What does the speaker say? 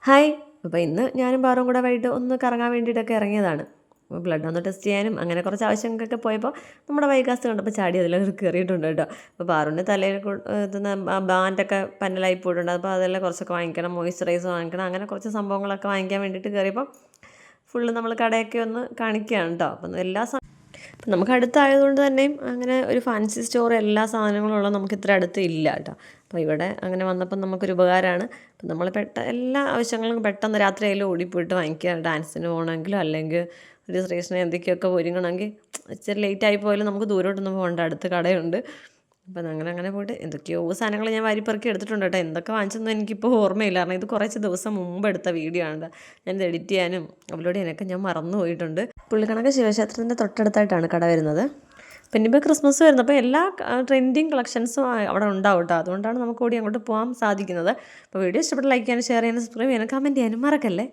Hi. അപ്പോൾ ഇന്ന് ഞാനും പാറും കൂടെ വൈകിട്ട് ഒന്ന് കറങ്ങാൻ വേണ്ടിയിട്ടൊക്കെ ഇറങ്ങിയതാണ്. അപ്പോൾ ബ്ലഡ് ഒന്ന് ടെസ്റ്റ് ചെയ്യാനും അങ്ങനെ കുറച്ച് ആവശ്യങ്ങൾക്കൊക്കെ പോയപ്പോൾ നമ്മുടെ വൈകാസ് കണ്ടപ്പോൾ ചാടി അതിലൊക്കെ കയറിയിട്ടുണ്ട് കേട്ടോ. അപ്പോൾ പാറുവിൻ്റെ തലയിൽ എത്തുന്ന ബാൻഡൊക്കെ പന്നലായി പോയിട്ടുണ്ട്. അപ്പോൾ അതെല്ലാം കുറച്ചൊക്കെ വാങ്ങിക്കണം, മോയ്സ്ചറൈസർ വാങ്ങിക്കണം, അങ്ങനെ കുറച്ച് സംഭവങ്ങളൊക്കെ വാങ്ങിക്കാൻ വേണ്ടിയിട്ട് കയറിയപ്പോൾ ഫുള്ള് നമ്മൾ കടയൊക്കെ ഒന്ന് കാണിക്കുകയാണ് കേട്ടോ. അപ്പം അപ്പം നമുക്ക് അടുത്തായതുകൊണ്ട് തന്നെയും അങ്ങനെ ഒരു ഫാൻസി സ്റ്റോർ എല്ലാ സാധനങ്ങളും ഉള്ളത് നമുക്ക് ഇത്ര അടുത്ത് ഇല്ല കേട്ടോ. അപ്പോൾ ഇവിടെ അങ്ങനെ വന്നപ്പം നമുക്കൊരു ഉപകാരമാണ്. അപ്പം നമ്മൾ എല്ലാ ആവശ്യങ്ങളും പെട്ടെന്ന് രാത്രിയായാലും ഓടിപ്പോയിട്ട് വാങ്ങിക്കുക. ഡാൻസിന് പോകണമെങ്കിലോ അല്ലെങ്കിൽ ഒരു സ്റ്റേഷനിൽ എന്തൊക്കെയൊക്കെ ഒരുങ്ങണമെങ്കിൽ ഇച്ചിരി ലേറ്റായി പോയാലും നമുക്ക് ദൂരോട്ടൊന്നും പോകേണ്ട, അടുത്ത് കടയുണ്ട്. അപ്പം അങ്ങനെ പോയിട്ട് എന്തൊക്കെയോ സാധനങ്ങൾ ഞാൻ വാരിപ്പെറുക്കി എടുത്തിട്ടുണ്ട് കേട്ടോ. എന്തൊക്കെ വാങ്ങിച്ചൊന്നും എനിക്കിപ്പോൾ ഓർമ്മയില്ല, കാരണം ഇത് കുറച്ച് ദിവസം മുമ്പ് എടുത്ത വീഡിയോ ആണ്. ഞാനിത് എഡിറ്റ് ചെയ്യാനും അപ്ലോഡ് ചെയ്യാനൊക്കെ ഞാൻ മറന്നു പോയിട്ടുണ്ട്. പുള്ളിക്കണക്ക് ശിവക്ഷേത്രത്തിൻ്റെ തൊട്ടടുത്തായിട്ടാണ് കട വരുന്നത്. പിന്നെ ഇപ്പോൾ ക്രിസ്മസ് വരുന്നത്, അപ്പോൾ എല്ലാ ട്രെൻഡിങ് കളക്ഷൻസും അവിടെ ഉണ്ടാവും കേട്ടോ. അതുകൊണ്ടാണ് നമുക്ക് ഓടി അങ്ങോട്ട് പോകാൻ സാധിക്കുന്നത്. അപ്പോൾ വീഡിയോ ഇഷ്ടപ്പെട്ട് ലൈക്ക് ചെയ്യാനും ഷെയർ ചെയ്യാനും സബ്സ്ക്രൈബ് ചെയ്യാനും കമൻറ്റ് ചെയ്യാനും മറക്കല്ലേ.